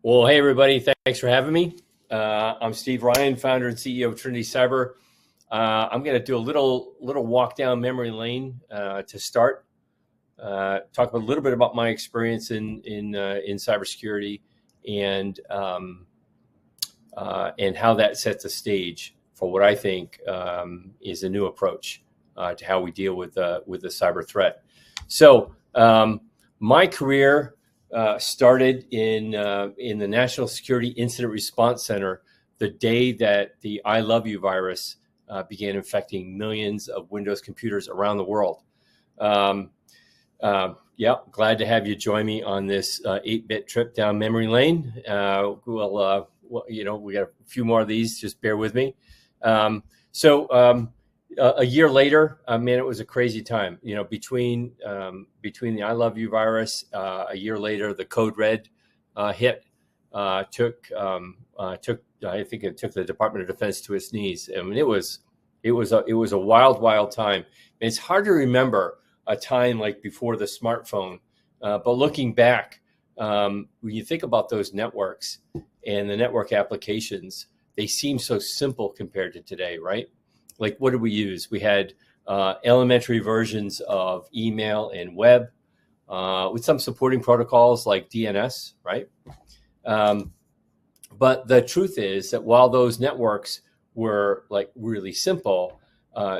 Well, hey everybody, thanks for having me. I'm Steve Ryan, founder and CEO of Trinity Cyber. I'm going to do a little walk down memory lane to start. Talk a little bit about my experience in cybersecurity and how that sets the stage for what I think is a new approach to how we deal with the cyber threat. So my career started in the National Security Incident Response Center the day that the I Love You virus began infecting millions of Windows computers around the world. Yeah, glad to have you join me on this 8-bit trip down memory lane. We got a few more of these. Just bear with me. A year later, man, it was a crazy time. Between the I Love You virus, a year later, the Code Red hit. I think it took the Department of Defense to its knees. I mean, it was a wild time. And it's hard to remember a time like before the smartphone, but looking back, when you think about those networks and the network applications, they seem so simple compared to today, right? Like, what did we use? We had elementary versions of email and web with some supporting protocols like DNS, right? But the truth is that while those networks were like really simple,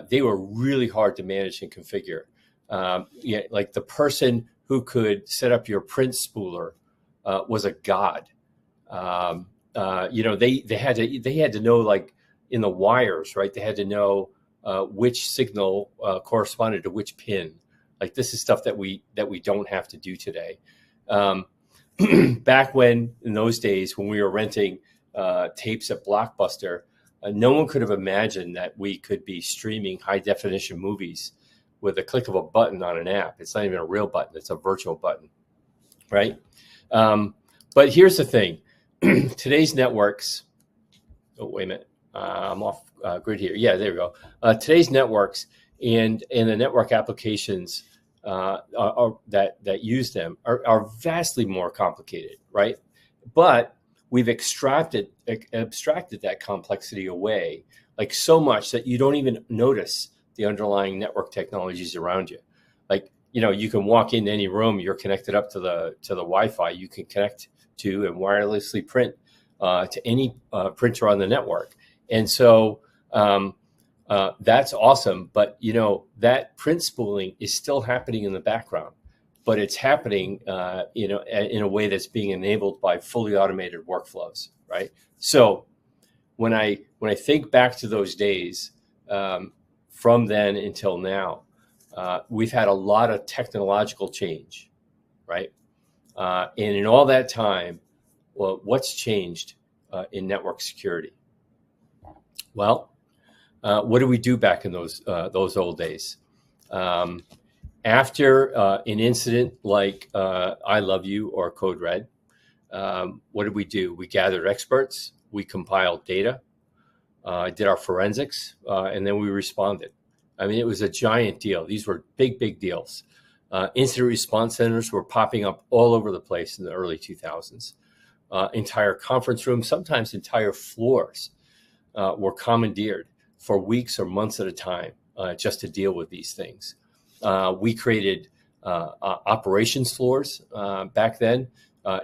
they were really hard to manage and configure. Like the person who could set up your print spooler was a god. They had to know, like, in the wires, right? They had to know which signal corresponded to which pin. Like, this is stuff that we don't have to do today. Back when, in those days, when we were renting tapes at Blockbuster, no one could have imagined that we could be streaming high definition movies with a click of a button on an app. It's not even a real button; it's a virtual button, right? But here's the thing: today's networks. Oh, wait a minute. I'm off grid here. Yeah, there we go. Today's networks and the network applications that use them are vastly more complicated, right? But we've abstracted that complexity away, like, so much that you don't even notice the underlying network technologies around you. Like, you can walk into any room, you're connected up to the Wi-Fi, you can connect to and wirelessly print to any printer on the network. And so that's awesome. But, that print spooling is still happening in the background, but it's happening, in a way that's being enabled by fully automated workflows, right? So when I think back to those days, from then until now, we've had a lot of technological change, right? And in all that time, well, what's changed in network security? Well, what did we do back in those old days? After an incident like I Love You or Code Red, what did we do? We gathered experts, we compiled data, did our forensics, and then we responded. I mean, it was a giant deal. These were big deals. Incident response centers were popping up all over the place in the early 2000s. Entire conference rooms, sometimes entire floors, were commandeered for weeks or months at a time just to deal with these things. We created operations floors back then.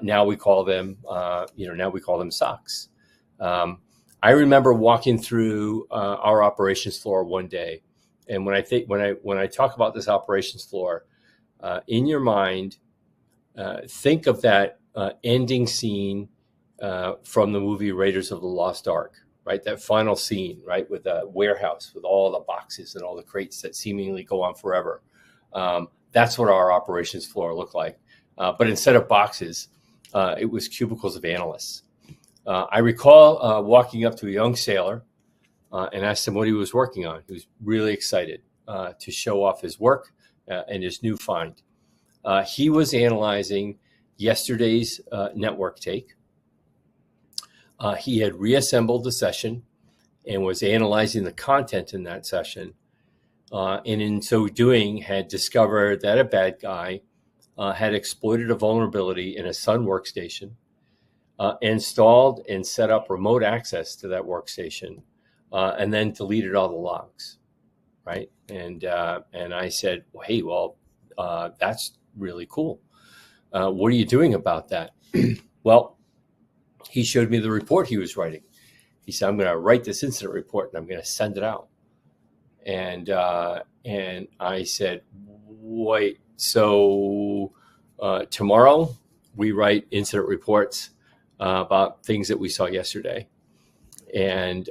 Now we call them, SOCs. I remember walking through our operations floor one day, and when I talk about this operations floor, in your mind, think of that ending scene from the movie Raiders of the Lost Ark, right? That final scene, right, with the warehouse with all the boxes and all the crates that seemingly go on forever. That's what our operations floor looked like. But instead of boxes, it was cubicles of analysts. I recall walking up to a young sailor and asked him what he was working on. He was really excited to show off his work and his new find. He was analyzing yesterday's network take. He had reassembled the session and was analyzing the content in that session. And in so doing, had discovered that a bad guy had exploited a vulnerability in a Sun workstation installed and set up remote access to that workstation, and then deleted all the logs, right? And I said, well, hey, well, that's really cool. What are you doing about that? Well, he showed me the report he was writing. He said, I'm going to write this incident report and I'm going to send it out. And I said, wait, so tomorrow we write incident reports about things that we saw yesterday. And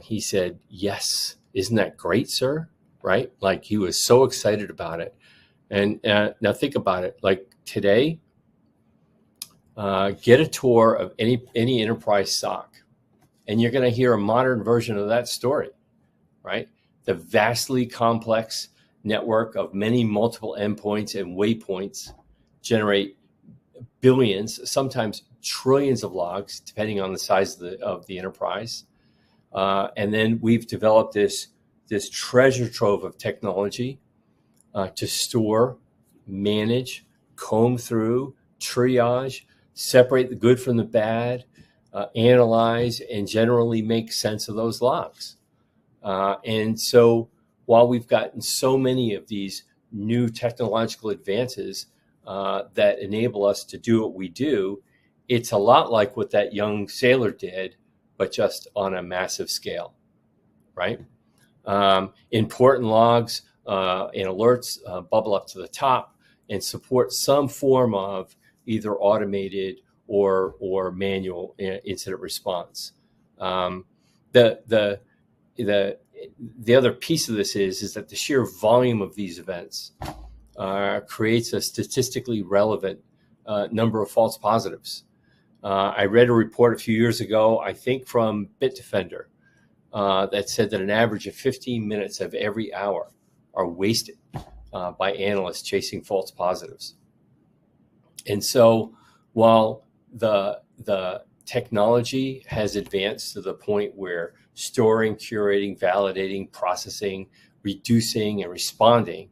he said, yes, isn't that great, sir? Right? Like, he was so excited about it. And now think about it. Like, today, get a tour of any enterprise SOC, and you're going to hear a modern version of that story, right? The vastly complex network of many multiple endpoints and waypoints generate billions, sometimes trillions of logs, depending on the size of the enterprise. And then we've developed this treasure trove of technology to store, manage, comb through, triage, separate the good from the bad, analyze, and generally make sense of those logs. And so while we've gotten so many of these new technological advances that enable us to do what we do, it's a lot like what that young sailor did, but just on a massive scale, right? Important logs and alerts bubble up to the top and support some form of either automated or manual incident response. The other piece of this is that the sheer volume of these events creates a statistically relevant number of false positives. I read a report a few years ago, I think from Bitdefender, that said that an average of 15 minutes of every hour are wasted by analysts chasing false positives. And so while the technology has advanced to the point where storing, curating, validating, processing, reducing, and responding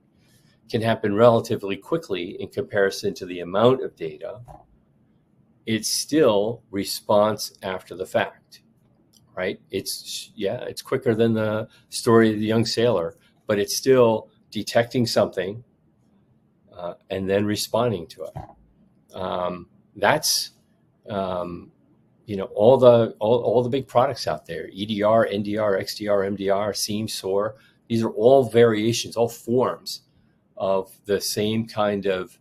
can happen relatively quickly in comparison to the amount of data, it's still response after the fact, right? It's quicker than the story of the young sailor, but it's still detecting something and then responding to it. That's all the big products out there: EDR, NDR, XDR, MDR, SIEM, SOAR. These are all variations, all forms of the same kind of,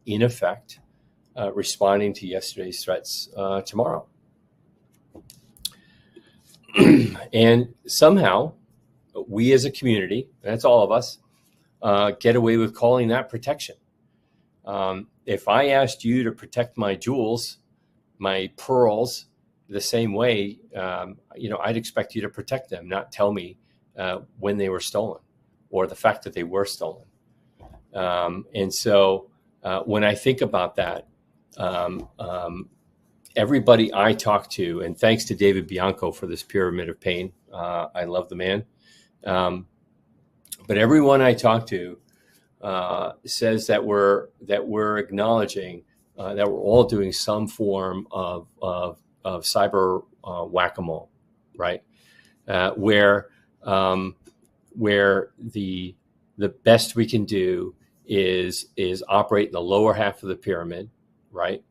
in effect, responding to yesterday's threats tomorrow. And somehow, we as a community, that's all of us, get away with calling that protection. If I asked you to protect my jewels, my pearls, the same way, I'd expect you to protect them, not tell me when they were stolen or the fact that they were stolen. And so when I think about that, everybody I talk to, and thanks to David Bianco for this pyramid of pain, I love the man. But everyone I talk to says that we're acknowledging that we're all doing some form of cyber whack-a-mole, right? Where the best we can do is operate in the lower half of the pyramid, right?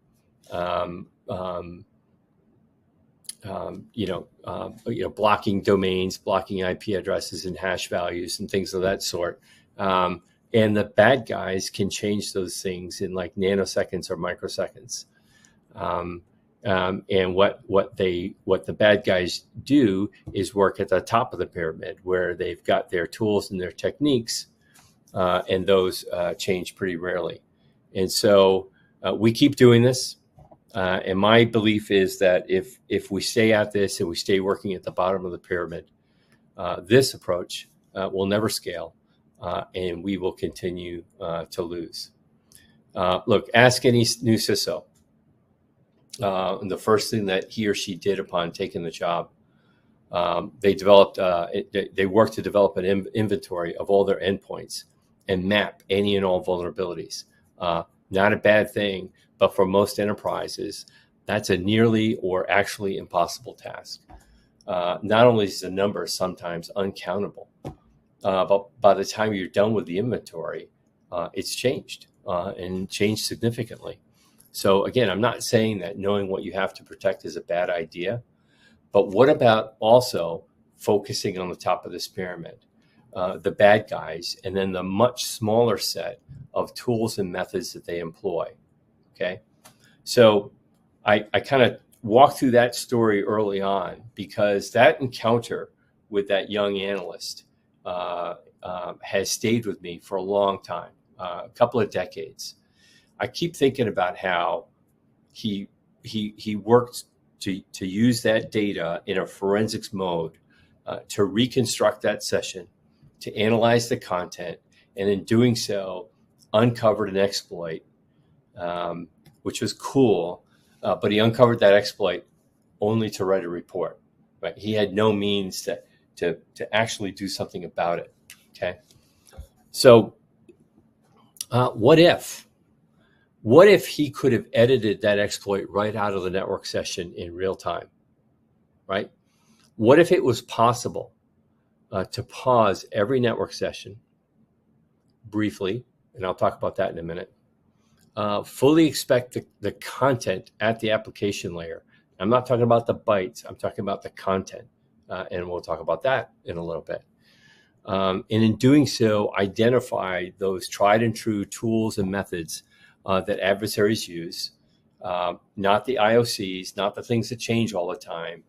Blocking domains, blocking IP addresses and hash values and things of that sort. And the bad guys can change those things in like nanoseconds or microseconds. And what the bad guys do is work at the top of the pyramid, where they've got their tools and their techniques, and those change pretty rarely. And so we keep doing this. And my belief is that if we stay at this and we stay working at the bottom of the pyramid, this approach will never scale, and we will continue to lose. Look, ask any new CISO. The first thing that he or she did upon taking the job, they worked to develop an inventory of all their endpoints and map any and all vulnerabilities. not a bad thing, but for most enterprises, that's a nearly or actually impossible task. Not only is the number sometimes uncountable, but by the time you're done with the inventory, it's changed and changed significantly. So again, I'm not saying that knowing what you have to protect is a bad idea, but what about also focusing on the top of this pyramid, the bad guys, and then the much smaller set of tools and methods that they employ? Okay, so I kind of walked through that story early on because that encounter with that young analyst has stayed with me for a long time, a couple of decades. I keep thinking about how he worked to use that data in a forensics mode to reconstruct that session, to analyze the content, and in doing so, uncovered an exploit, which was cool. But he uncovered that exploit only to write a report. Right? He had no means to actually do something about it. Okay, so what if he could have edited that exploit right out of the network session in real time? Right? What if it was possible to pause every network session briefly, and I'll talk about that in a minute, fully expect the content at the application layer. I'm not talking about the bytes, I'm talking about the content, and we'll talk about that in a little bit. And in doing so, identify those tried and true tools and methods that adversaries use, not the IOCs, not the things that change all the time,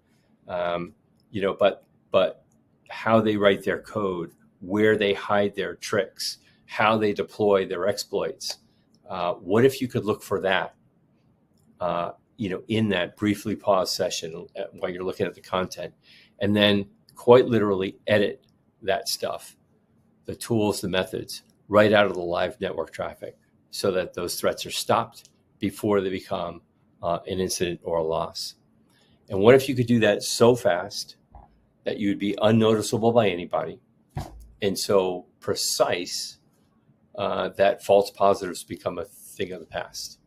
but how they write their code, where they hide their tricks, how they deploy their exploits. What if you could look for that, in that briefly paused session while you're looking at the content, and then quite literally edit that stuff, the tools, the methods, right out of the live network traffic, so that those threats are stopped before they become an incident or a loss. And what if you could do that so fast that you'd be unnoticeable by anybody, and so precise that false positives become a thing of the past?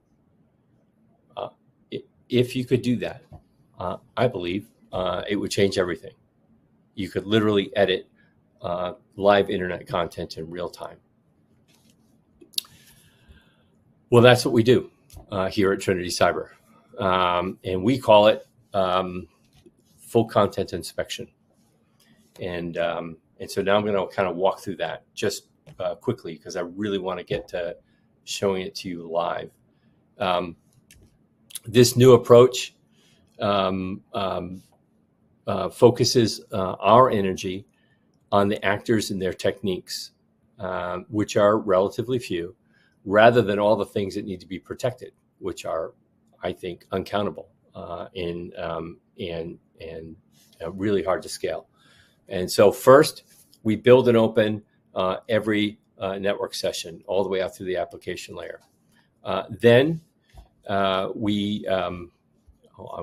If you could do that, I believe it would change everything. You could literally edit live internet content in real time. Well, that's what we do here at Trinity Cyber, and we call it full content inspection. And so now I'm going to kind of walk through that just quickly, because I really want to get to showing it to you live. This new approach focuses our energy on the actors and their techniques, which are relatively few, rather than all the things that need to be protected, which are, I think, uncountable and really hard to scale. And so first, we build and open every network session all the way out through the application layer. Then I've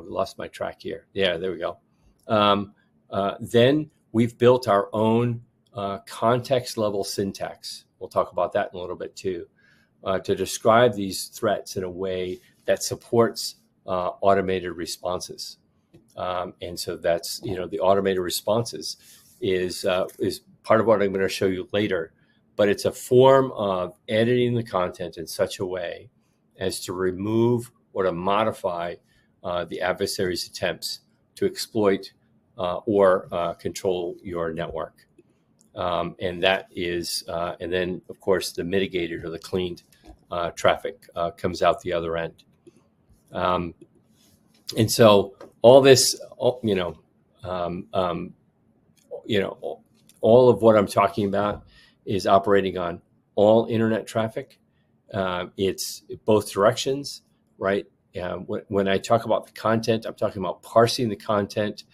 lost my track here. Yeah, there we go. Then we've built our own context level syntax. We'll talk about that in a little bit too, to describe these threats in a way that supports automated responses. And so that's, the automated responses is part of what I'm going to show you later, but it's a form of editing the content in such a way as to remove or to modify the adversary's attempts to exploit or control your network. And that is, and then of course the mitigated or the cleaned traffic comes out the other end. And so all this, all of what I'm talking about is operating on all internet traffic. It's both directions, right? When I talk about the content, I'm talking about parsing the content,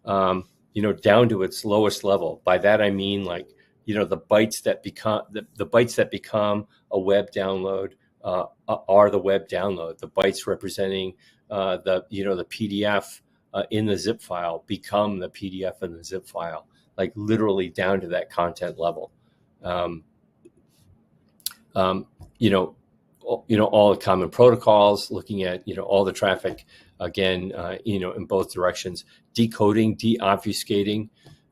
down to its lowest level. By that I mean, like, the bytes that become the bytes that become a web download are the web download. The bytes representing the PDF in the zip file become the PDF in the zip file, like literally down to that content level. all the common protocols, looking at, all the traffic, again, in both directions, decoding, deobfuscating,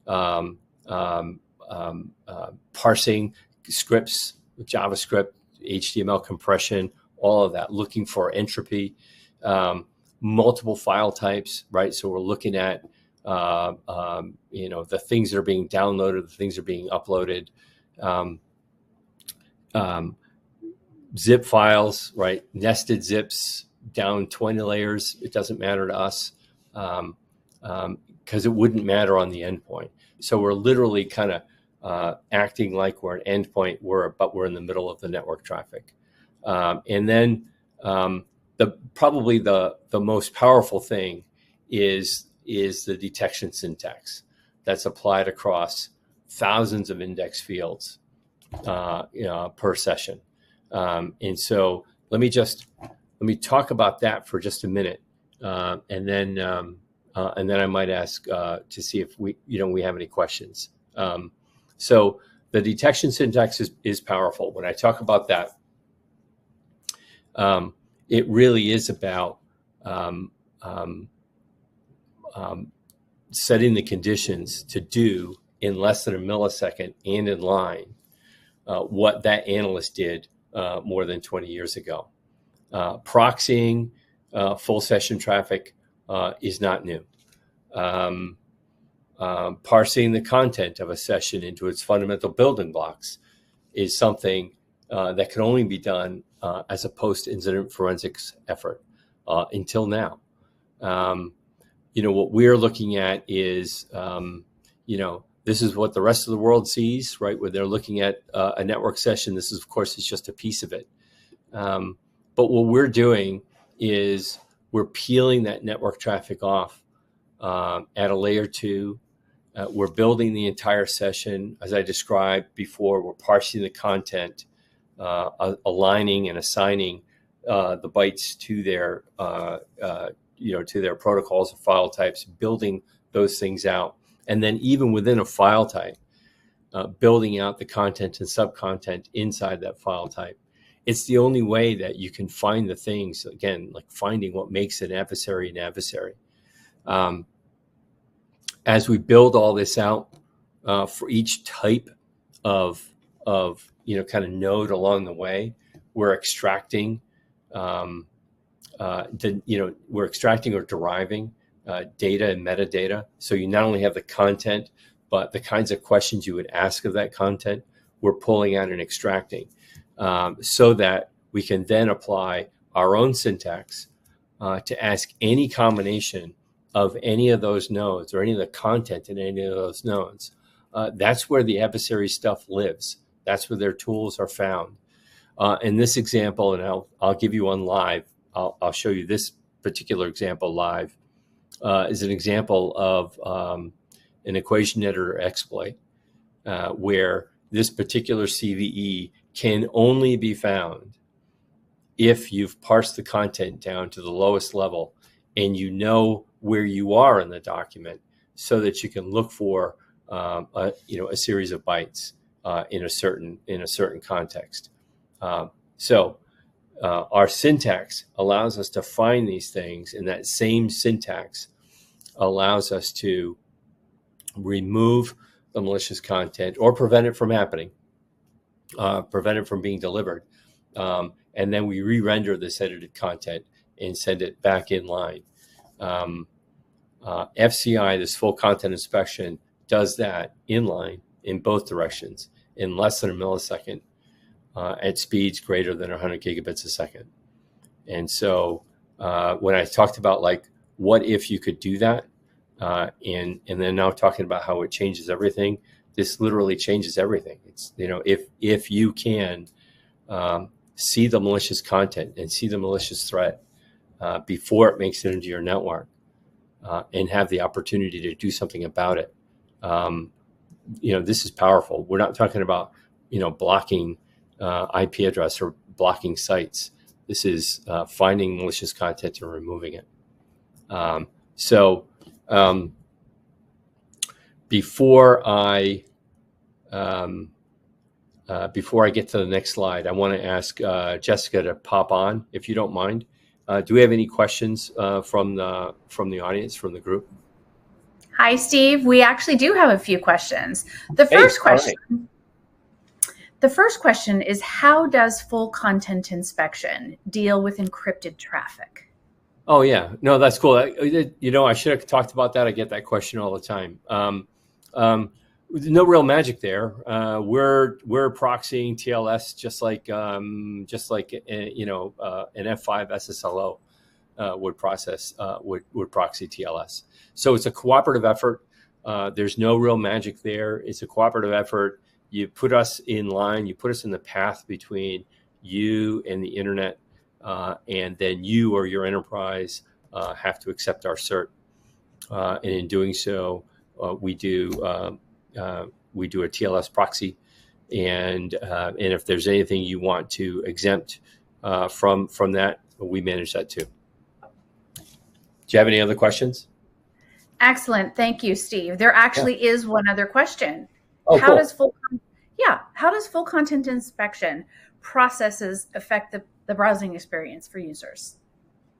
um, um, parsing scripts, JavaScript, HTML compression, all of that, looking for entropy, multiple file types, right? So we're looking at, the things that are being downloaded, the things that are being uploaded, zip files, right? Nested zips down 20 layers. It doesn't matter to us because it wouldn't matter on the endpoint. So we're literally kind of acting like we're an endpoint, but we're in the middle of the network traffic. And then probably the most powerful thing is the detection syntax that's applied across thousands of index fields per session. And so let me talk about that for just a minute, and then I might ask to see if we have any questions. So the detection syntax is powerful. When I talk about that, it really is about setting the conditions to do in less than a millisecond and in line what that analyst did more than 20 years ago. Proxying full session traffic is not new. Parsing the content of a session into its fundamental building blocks is something that can only be done as a post-incident forensics effort until now. What we're looking at is, this is what the rest of the world sees, right? Where they're looking at a network session. This is, of course, it's just a piece of it. But what we're doing is we're peeling that network traffic off at a layer 2. We're building the entire session. As I described before, we're parsing the content, aligning and assigning the bytes to their, to their protocols or file types, building those things out. And then even within a file type, building out the content and subcontent inside that file type. It's the only way that you can find the things, again, like finding what makes an adversary an adversary. As we build all this out for each type of kind of node along the way, we're extracting we're extracting or deriving data and metadata. So you not only have the content, but the kinds of questions you would ask of that content, we're pulling out and extracting, so that we can then apply our own syntax to ask any combination of any of those nodes or any of the content in any of those nodes. That's where the adversary stuff lives. That's where their tools are found. In this example, and I'll give you one live, I'll show you this particular example live, is an example of an equation editor exploit where this particular CVE can only be found if you've parsed the content down to the lowest level and you know where you are in the document, so that you can look for a series of bytes in a certain context. So our syntax allows us to find these things, and that same syntax allows us to remove the malicious content or prevent it from happening, prevent it from being delivered. And then we re-render this edited content and send it back in line. FCI, this full content inspection, does that in line in both directions in less than a millisecond at speeds greater than 100 gigabits a second. And so when I talked about like, what if you could do that? And then now talking about how it changes everything, this literally changes everything. It's, if you can see the malicious content and see the malicious threat before it makes it into your network, and have the opportunity to do something about it, this is powerful. We're not talking about, blocking IP address or blocking sites. This is finding malicious content and removing it. Before I before I get to the next slide, I want to ask Jessica to pop on, if you don't mind. Do we have any questions from the audience, from the group? Hi, Steve. We actually do have a few questions. The first question is, how does full content inspection deal with encrypted traffic? Oh yeah, no, that's cool. I should have talked about that. I get that question all the time. No real magic there. We're proxying TLS just like an F5 SSLO would proxy TLS. So it's a cooperative effort. There's no real magic there. It's a cooperative effort. You put us in line. You put us in the path between you and the internet, and then you or your enterprise have to accept our cert. And in doing so, we do a TLS proxy, and if there's anything you want to exempt from that, we manage that too. Do you have any other questions? Excellent. Thank you, Steve. There actually is one other question. Oh, how does full content inspection processes affect the browsing experience for users?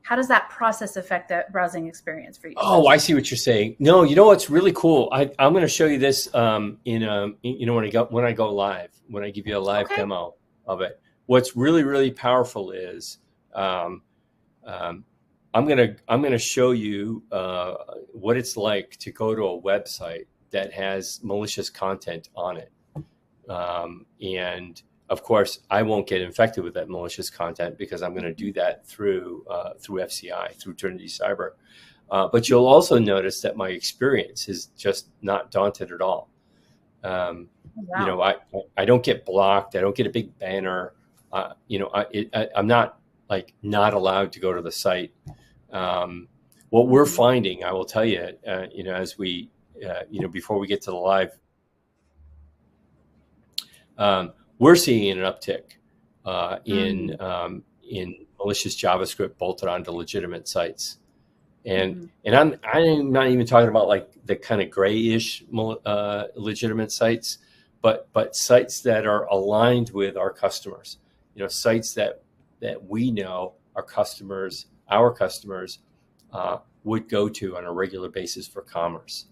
How does that process affect the browsing experience for users? Oh, I see what you're saying. No, you know what's really cool? I'm going to show you this when I go live, when I give you a live demo of it. What's really, really powerful is I'm going to show you what it's like to go to a website that has malicious content on it. And of course, I won't get infected with that malicious content because I'm going to do that through FCI, through Trinity Cyber. But you'll also notice that my experience is just not daunted at all. Wow. I don't get blocked. I don't get a big banner. I'm not allowed to go to the site. What we're finding, I will tell you, as we, before we get to the live, we're seeing an uptick in malicious JavaScript bolted onto legitimate sites, and I'm not even talking about like the kind of grayish legitimate sites, but sites that are aligned with our customers. Sites that we know our customers would go to on a regular basis for commerce.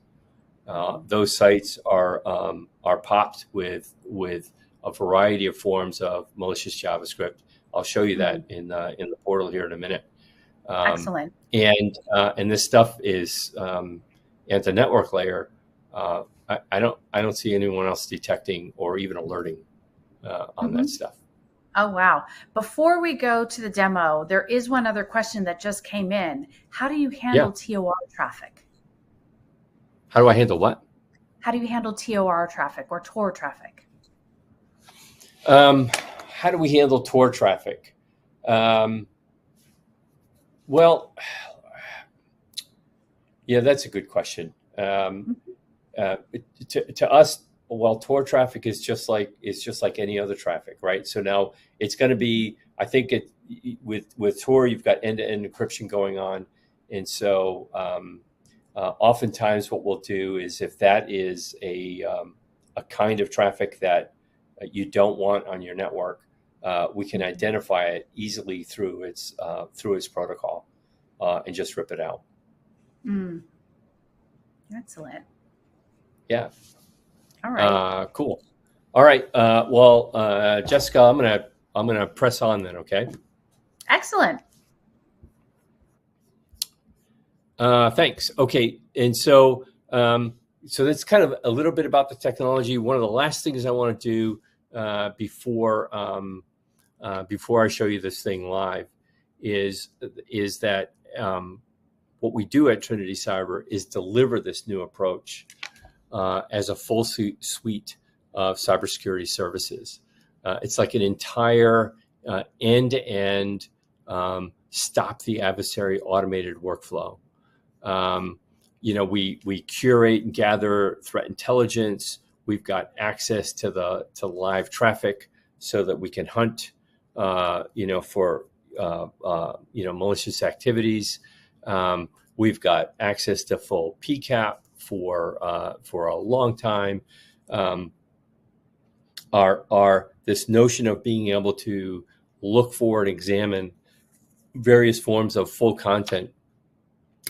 Those sites are popped with a variety of forms of malicious JavaScript. I'll show you that in the portal here in a minute. Excellent. And this stuff is at the network layer. I don't see anyone else detecting or even alerting on that stuff. Oh, wow. Before we go to the demo, there is one other question that just came in. How do you handle TOR traffic? How do I handle what? How do you handle TOR traffic or Tor traffic? How do we handle Tor traffic? Well, yeah, that's a good question. To us, well, Tor traffic is just like any other traffic, right? So now it's going to be, I think with Tor, you've got end-to-end encryption going on, and so oftentimes what we'll do is, if that is a kind of traffic that you don't want on your network, we can identify it easily through its protocol and just rip it out. Excellent. Yeah. All right. Cool. All right. Well, Jessica, I'm gonna press on then. Okay. Excellent. Thanks. Okay. And so that's kind of a little bit about the technology. One of the last things I want to do before I show you this thing live is that what we do at Trinity Cyber is deliver this new approach as a full suite of cybersecurity services. It's like an entire end-to-end stop the adversary automated workflow. We curate and gather threat intelligence. We've got access to live traffic so that we can hunt, for malicious activities. We've got access to full PCAP for a long time. are this notion of being able to look for and examine various forms of full content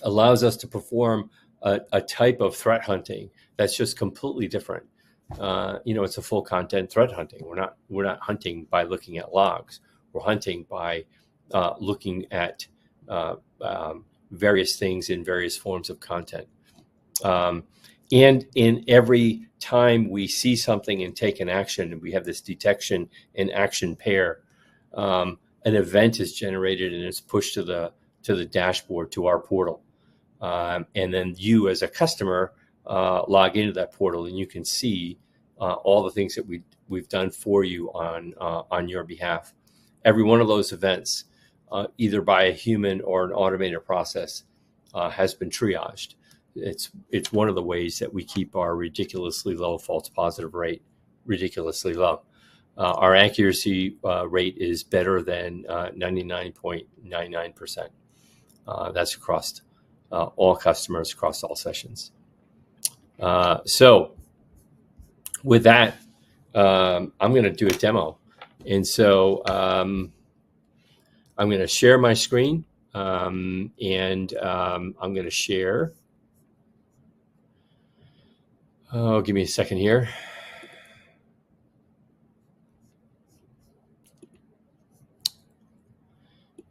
allows us to perform a type of threat hunting that's just completely different. It's a full content threat hunting. We're not hunting by looking at logs. We're hunting by looking at various things in various forms of content. And in every time we see something and take an action, and we have this detection and action pair, an event is generated and it's pushed to the dashboard, to our portal. And then you as a customer log into that portal, and you can see all the things that we've done for you on your behalf. Every one of those events, either by a human or an automated process, has been triaged. It's one of the ways that we keep our ridiculously low false positive rate ridiculously low. Our accuracy rate is better than 99.99%. That's across all customers, across all sessions. So with that, I'm going to do a demo. And so I'm going to share my screen, and I'm going to share. Oh, give me a second here.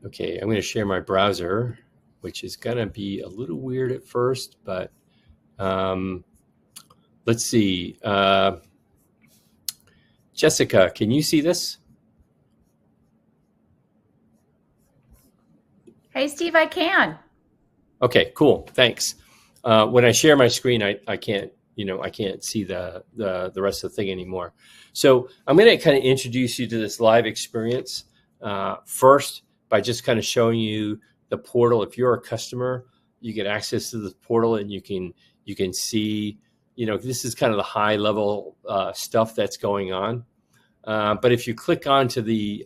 Okay, I'm going to share my browser, which is going to be a little weird at first, but let's see. Jessica, can you see this? Hey, Steve, I can. Okay, cool. Thanks. When I share my screen, I can't see the rest of the thing anymore. So I'm going to kind of introduce you to this live experience first by just kind of showing you the portal. If you're a customer, you get access to the portal, and you can see, this is kind of the high level stuff that's going on. But if you click on to the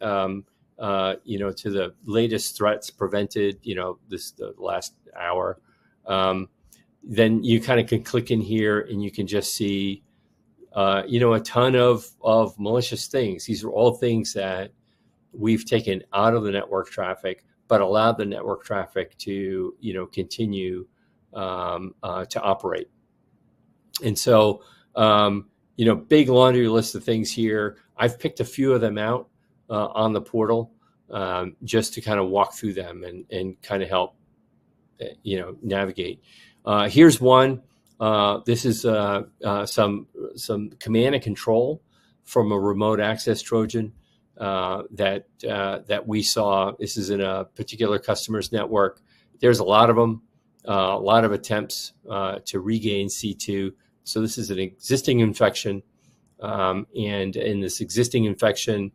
to the latest threats prevented, the last hour, then you kind of can click in here, and you can just see, a ton of malicious things. These are all things that we've taken out of the network traffic, but allowed the network traffic to, continue to operate. And so, big laundry list of things here. I've picked a few of them out on the portal just to kind of walk through them and kind of help, navigate. Here's one. This is some command and control from a remote access Trojan that we saw. This is in a particular customer's network. There's a lot of them, a lot of attempts to regain C2. So this is an existing infection, and in this existing infection,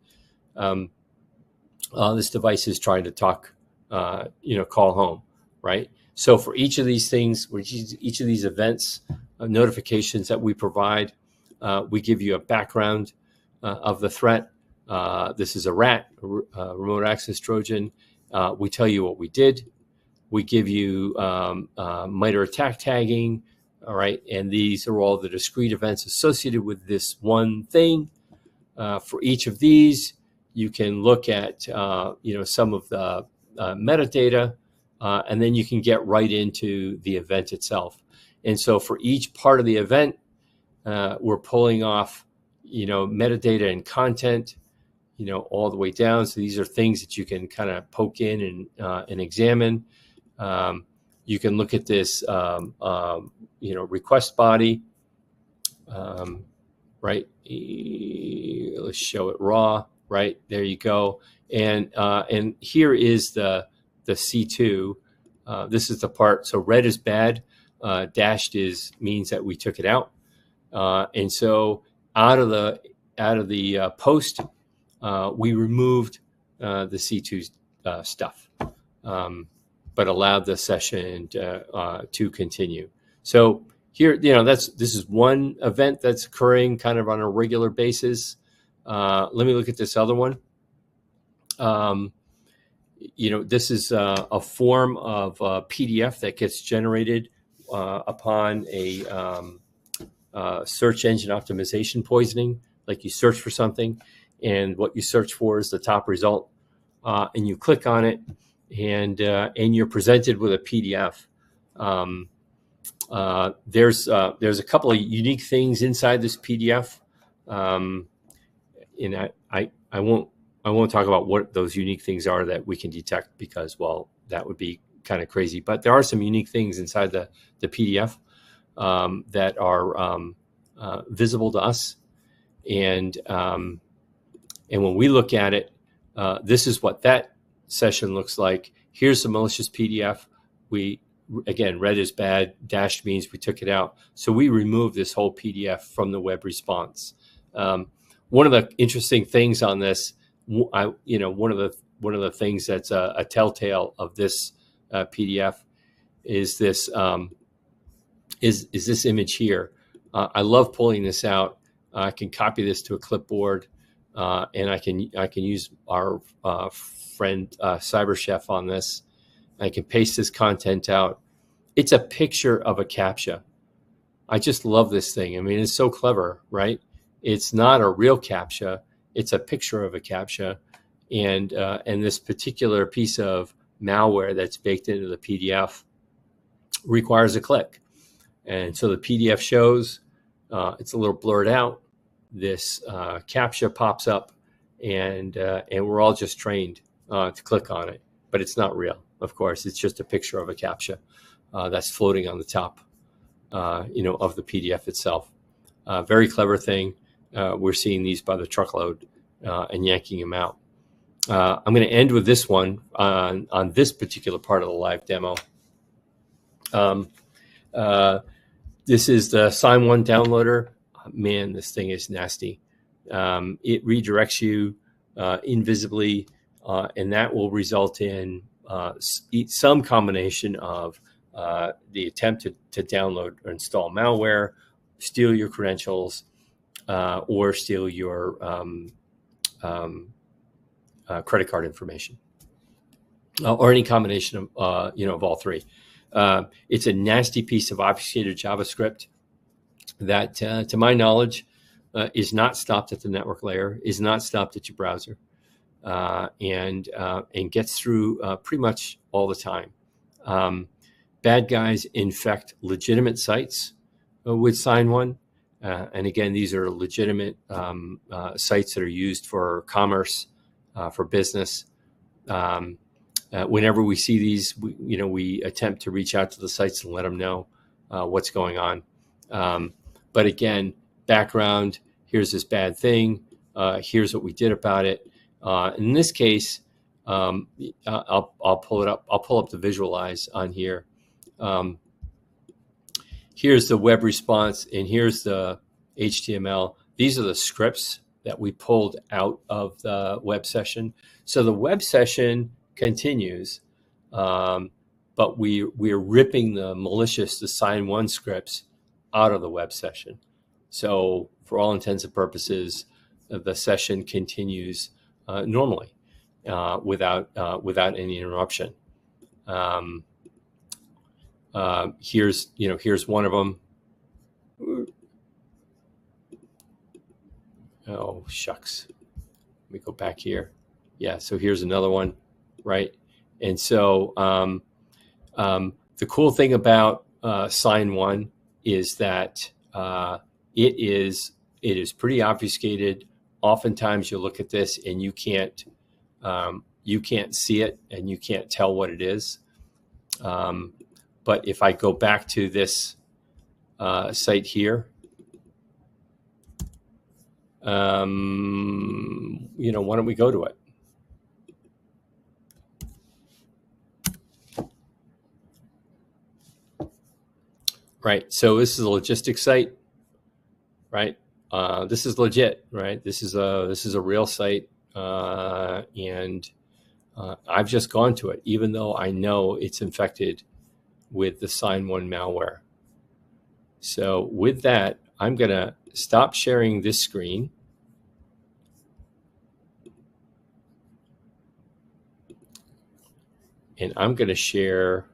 this device is trying to talk, call home, right? So for each of these things, each of these events, notifications that we provide, we give you a background of the threat. This is a RAT, remote access Trojan. We tell you what we did. We give you MITRE ATT&CK tagging, all right? And these are all the discrete events associated with this one thing. For each of these, you can look at, some of the metadata, and then you can get right into the event itself. And so for each part of the event, we're pulling off, metadata and content, all the way down. So these are things that you can kind of poke in and examine. You can look at this, request body, right? Let's show it raw, right? There you go. And here is the C2. This is the part. So red is bad. Dashed means that we took it out. And so out of the post, we removed the C2 stuff, but allowed the session to continue. So here, this is one event that's occurring kind of on a regular basis. Let me look at this other one. This is a form of PDF that gets generated upon a search engine optimization poisoning. like you search for something, and what you search for is the top result, and you click on it, and you're presented with a PDF. There's a couple of unique things inside this PDF, and I won't talk about what those unique things are that we can detect, because, well, that would be kind of crazy. But there are some unique things inside the PDF that are visible to us, and when we look at it, this is what that session looks like. Here's the malicious PDF. Again, red is bad, dashed means we took it out. So we removed this whole PDF from the web response. One of the interesting things on this, one of the things that's a telltale of this PDF is this this image here. I love pulling this out. I can copy this to a clipboard, and I can use our friend CyberChef on this. I can paste this content out. It's a picture of a CAPTCHA. I just love this thing. I mean, it's so clever, right? It's not a real CAPTCHA. It's a picture of a CAPTCHA. And this particular piece of malware that's baked into the PDF requires a click. And so the PDF shows, it's a little blurred out. This CAPTCHA pops up, and we're all just trained to click on it. But it's not real, of course. It's just a picture of a CAPTCHA that's floating on the top, of the PDF itself. Very clever thing. We're seeing these by the truckload and yanking them out. I'm going to end with this one on this particular part of the live demo. This is the Sign1 downloader. Man, this thing is nasty. It redirects you invisibly, and that will result in some combination of the attempt to download or install malware, steal your credentials, or steal your credit card information, or any combination of of all three. It's a nasty piece of obfuscated JavaScript that, to my knowledge, is not stopped at the network layer, is not stopped at your browser, and gets through pretty much all the time. Bad guys infect legitimate sites with Sign1. And again, these are legitimate sites that are used for commerce, for business. Whenever we see these, we attempt to reach out to the sites and let them know what's going on. But again, background, here's this bad thing. Here's what we did about it. In this case, I'll pull it up. I'll pull up the visualize on here. Here's the web response, and here's the HTML. These are the scripts that we pulled out of the web session. So the web session continues, but we're ripping the malicious, the Sign1 scripts out of the web session. So for all intents and purposes, the session continues normally without any interruption. Here's one of them. Oh, shucks. Let me go back here. Yeah, so here's another one, right? And so the cool thing about Sign1 is that it is pretty obfuscated. Oftentimes you look at this and you can't see it, and you can't tell what it is. But if I go back to this site here, why don't we go to it? Right. So this is a logistics site, right? This is legit, right? This is a real site, and I've just gone to it, even though I know it's infected with the Sign1 malware. So with that, I'm going to stop sharing this screen. And I'm going to share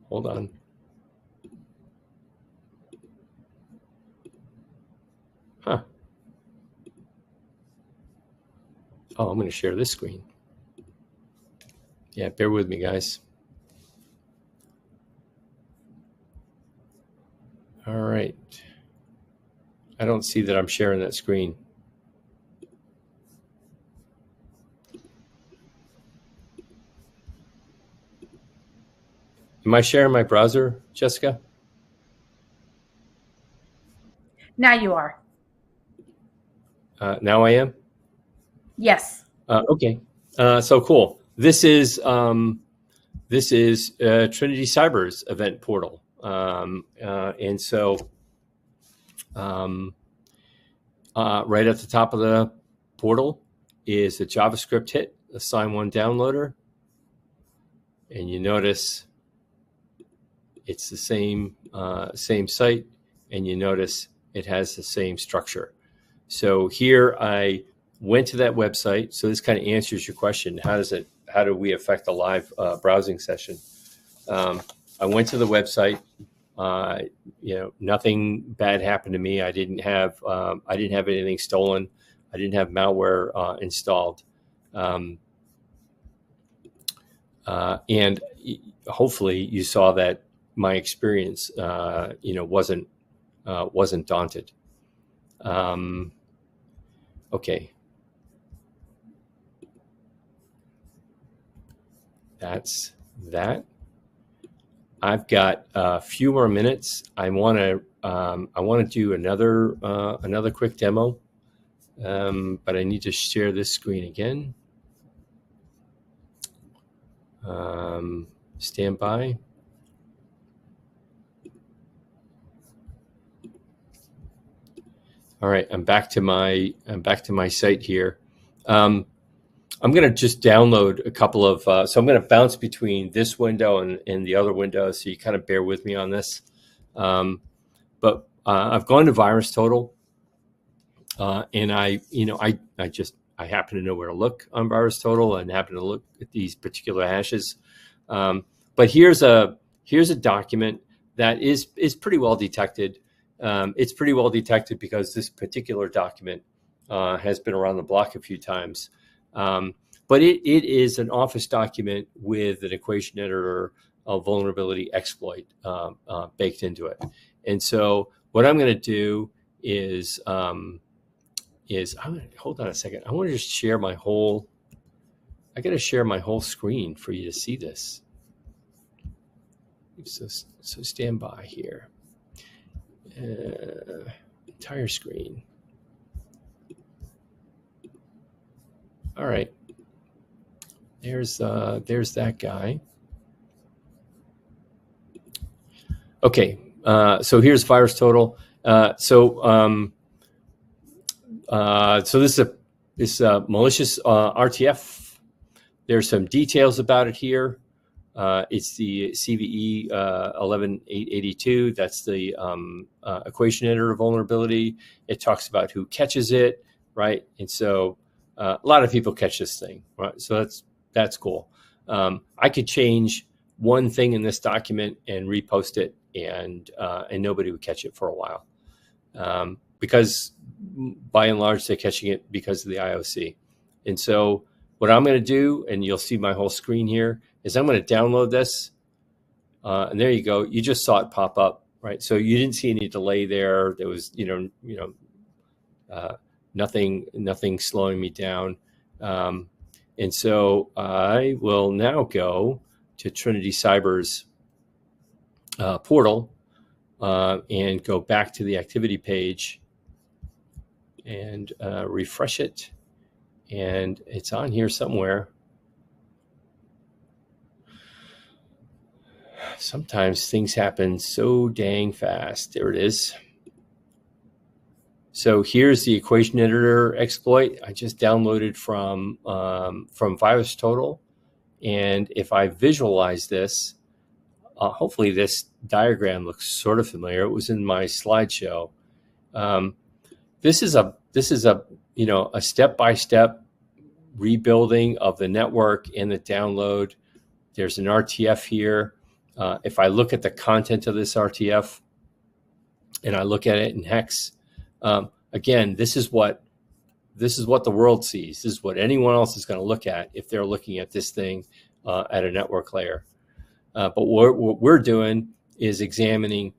hold on. Oh, I'm going to share this screen. Yeah, bear with me, guys. All right. I don't see that I'm sharing that screen. Am I sharing my browser, Jessica? Now you are. Now I am? Yes. Okay. So cool. This is Trinity Cyber's event portal. And so right at the top of the portal is a JavaScript hit, a Sign1 downloader. And you notice it's the same site, and you notice it has the same structure. So here I went to that website. So this kind of answers your question. How do we affect a live browsing session? I went to the website. Nothing bad happened to me. I didn't have anything stolen. I didn't have malware installed. And hopefully you saw that my experience, wasn't daunted. Okay. That's that. I've got a few more minutes. I want to do another quick demo, but I need to share this screen again. Stand by. All right, I'm back to my site here. I'm going to just download a couple of. So I'm going to bounce between this window and the other window, so you kind of bear with me on this. But I've gone to VirusTotal, and I happen to know where to look on VirusTotal and happen to look at these particular hashes. But here's a document that is pretty well detected. It's pretty well detected because this particular document has been around the block a few times. But it is an Office document with an equation editor, a vulnerability exploit baked into it. And so what I'm going to do is I'm going to hold on a second. I want to just share my whole. I got to share my whole screen for you to see this. So stand by here. Entire screen. All right. There's that guy. Okay. So here's VirusTotal. So this is a malicious RTF. There's some details about it here. It's the CVE 11882. That's the equation editor vulnerability. It talks about who catches it, right? And so a lot of people catch this thing, right? So that's cool. I could change one thing in this document and repost it, and nobody would catch it for a while, because by and large they're catching it because of the IOC. And so what I'm going to do, and you'll see my whole screen here, is I'm going to download this, and there you go. You just saw it pop up, right? So you didn't see any delay there. There was, nothing slowing me down. And so I will now go to Trinity Cyber's portal and go back to the activity page and refresh it. And it's on here somewhere. Sometimes things happen so dang fast. There it is. So here's the equation editor exploit I just downloaded from VirusTotal. And if I visualize this, hopefully this diagram looks sort of familiar. It was in my slideshow. This is a step-by-step rebuilding of the network and the download. There's an RTF here. If I look at the content of this RTF and I look at it in hex, again, this is what this is what the world sees. This is what anyone else is going to look at if they're looking at this thing at a network layer. But what we're doing is examining,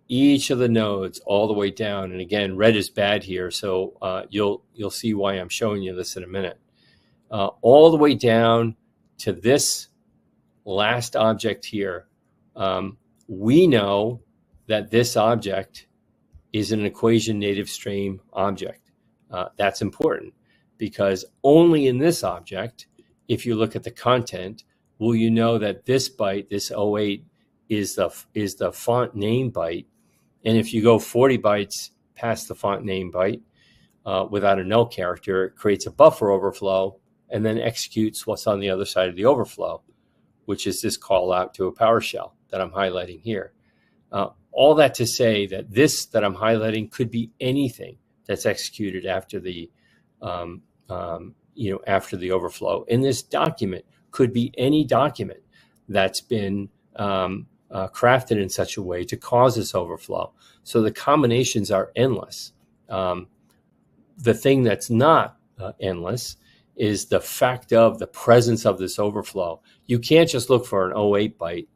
each of the nodes all the way down. And again, red is bad here, so you'll see why I'm showing you this in a minute. All the way down to this last object here. We know that this object is an equation native stream object. That's important because only in this object, if you look at the content, will you know that this byte, this 08, is the font name byte. And if you go 40 bytes past the font name byte without a null character, it creates a buffer overflow and then executes what's on the other side of the overflow, which is this call out to a PowerShell that I'm highlighting here. All that to say that this that I'm highlighting could be anything that's executed after the after the overflow. And this document could be any document that's been crafted in such a way to cause this overflow. So the combinations are endless. The thing that's not endless is the fact of the presence of this overflow. You can't just look for an 08 byte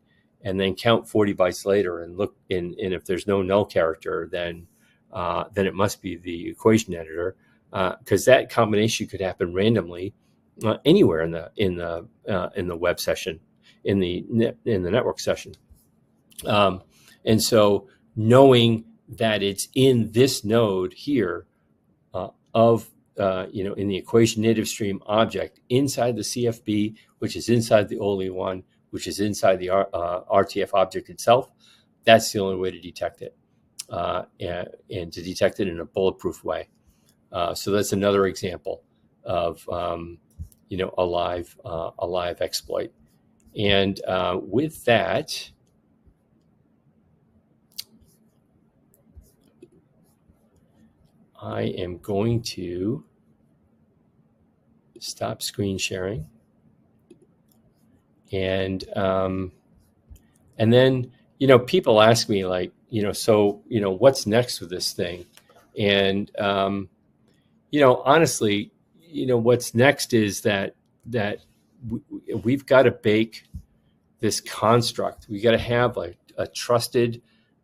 and then count 40 bytes later and look in, and if there's no null character, then it must be the equation editor, because that combination could happen randomly anywhere in the web session, in the network session. And so knowing that it's in this node here in the equation native stream object inside the CFB, which is inside the OLE one, which is inside the RTF object itself, that's the only way to detect it, and to detect it in a bulletproof way. So that's another example of a live exploit. And with that, I am going to stop screen sharing, and then people ask me like, so what's next with this thing, and honestly, what's next is that we've got to bake this construct. We got to have a trusted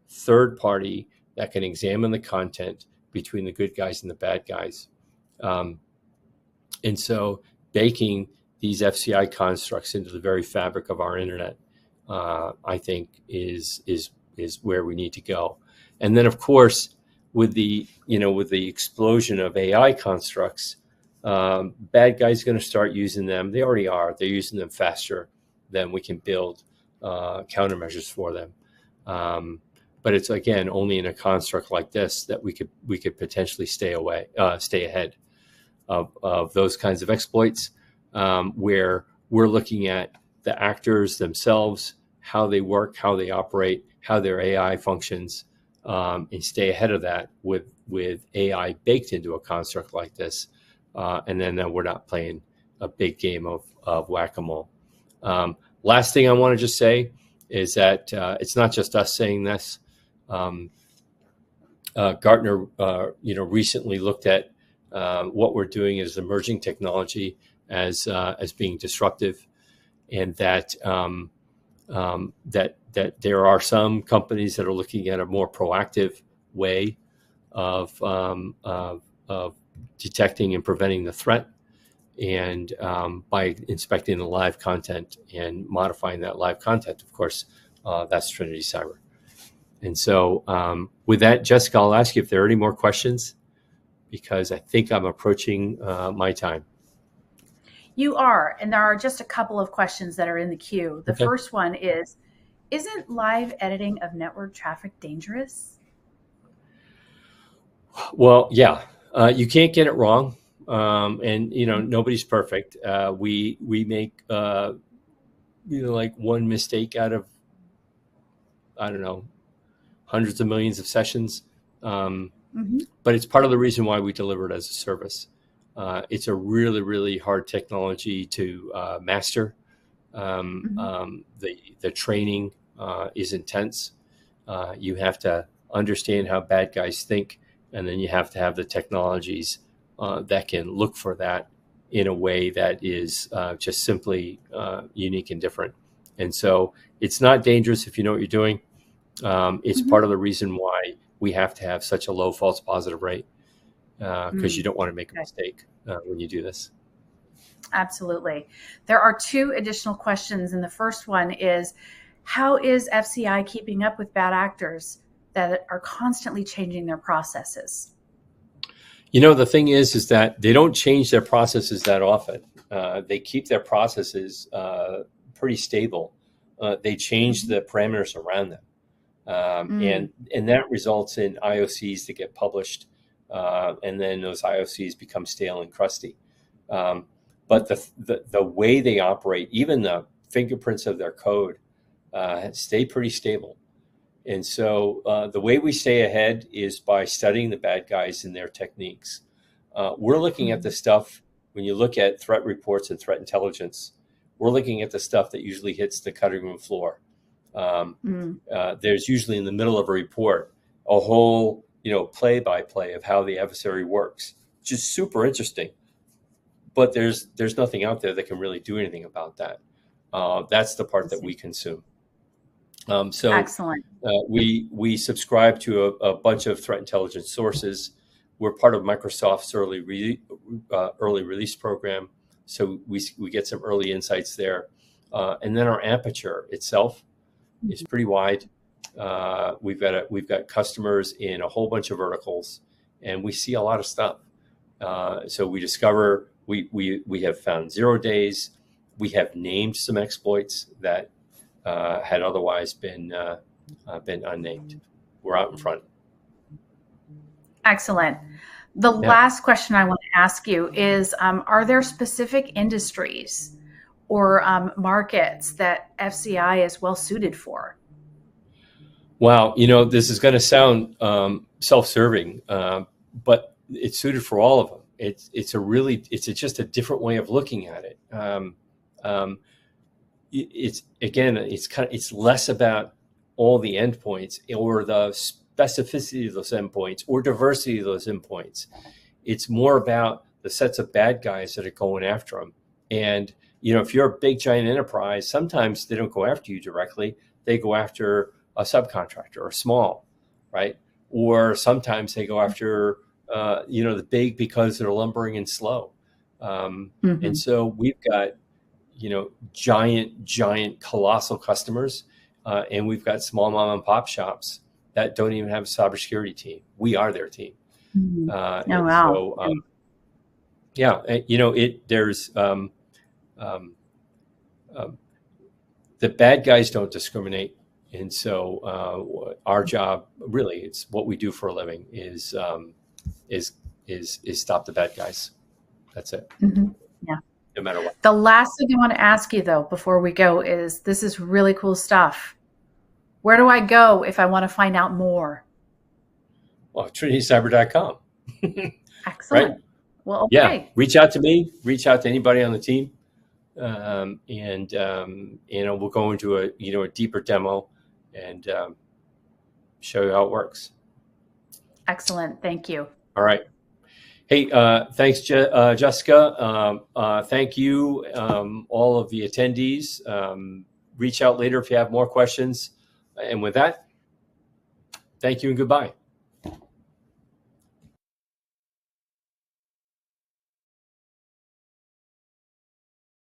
third party that can examine the content between the good guys and the bad guys. And so baking these FCI constructs into the very fabric of our internet, I think is where we need to go. And then, of course, with the explosion of AI constructs, bad guys are going to start using them. They already are. They're using them faster than we can build countermeasures for them. But it's, again, only in a construct like this that we could potentially stay ahead of those kinds of exploits, where we're looking at the actors themselves, how they work, how they operate, how their AI functions, and stay ahead of that with AI baked into a construct like this. And then we're not playing a big game of whack-a-mole. Last thing I want to just say is that it's not just us saying this. Gartner, recently looked at what we're doing as emerging technology as being disruptive, and that that there are some companies that are looking at a more proactive way of detecting and preventing the threat, and by inspecting the live content and modifying that live content. Of course, that's Trinity Cyber. And so with that, Jessica, I'll ask you if there are any more questions, because I think I'm approaching my time. You are, and there are just a couple of questions that are in the queue. The first one is, isn't live editing of network traffic dangerous? Well, yeah, you can't get it wrong. And, nobody's perfect. We make, like one mistake out of, I don't know, hundreds of millions of sessions. But it's part of the reason why we deliver it as a service. It's a really, really hard technology to master. The training is intense. You have to understand how bad guys think, and then you have to have the technologies that can look for that in a way that is just simply unique and different. And so it's not dangerous if you know what you're doing. It's part of the reason why we have to have such a low false positive rate, because you don't want to make a mistake when you do this. Absolutely. There are two additional questions. And the first one is, how is FCI keeping up with bad actors that are constantly changing their processes? The thing is that they don't change their processes that often. They keep their processes pretty stable. They change the parameters around them. And that results in IOCs that get published, and then those IOCs become stale and crusty. But the way they operate, even the fingerprints of their code, stay pretty stable. And so the way we stay ahead is by studying the bad guys and their techniques. We're looking at the stuff, when you look at threat reports and threat intelligence, we're looking at the stuff that usually hits the cutting room floor. There's usually in the middle of a report a whole play-by-play of how the adversary works, which is super interesting. But there's nothing out there that can really do anything about that. That's the part that we consume. So excellent. We subscribe to a bunch of threat intelligence sources. We're part of Microsoft's early release program, so we get some early insights there. And then our aperture itself is pretty wide. We've got customers in a whole bunch of verticals, and we see a lot of stuff. So we discover we have found 0 days. We have named some exploits that had otherwise been unnamed. We're out in front. Excellent. The last question I want to ask you is, are there specific industries or markets that FCI is well suited for? Wow, this is going to sound self-serving, but it's suited for all of them. It's just a different way of looking at it. It's less about all the endpoints or the specificity of those endpoints or diversity of those endpoints. It's more about the sets of bad guys that are going after them. And if you're a big giant enterprise, sometimes they don't go after you directly. They go after a subcontractor or small, right? Or sometimes they go after the big because they're lumbering and slow. And so we've got giant, colossal customers, and we've got small mom and pop shops that don't even have a cybersecurity team. We are their team. Oh, wow. So, there's the bad guys don't discriminate, and so our job, really, it's what we do for a living, is stop the bad guys. That's it. Yeah. No matter what. The last thing I want to ask you, though, before we go, is this is really cool stuff. Where do I go if I want to find out more? Well, trinitycyber.com. Excellent. Right? Well, okay. Yeah, reach out to me. Reach out to anybody on the team, and we'll go into a deeper demo and show you how it works. Excellent. Thank you. All right. Hey, thanks, Jessica. Thank you, all of the attendees. Reach out later if you have more questions. And with that, thank you and goodbye.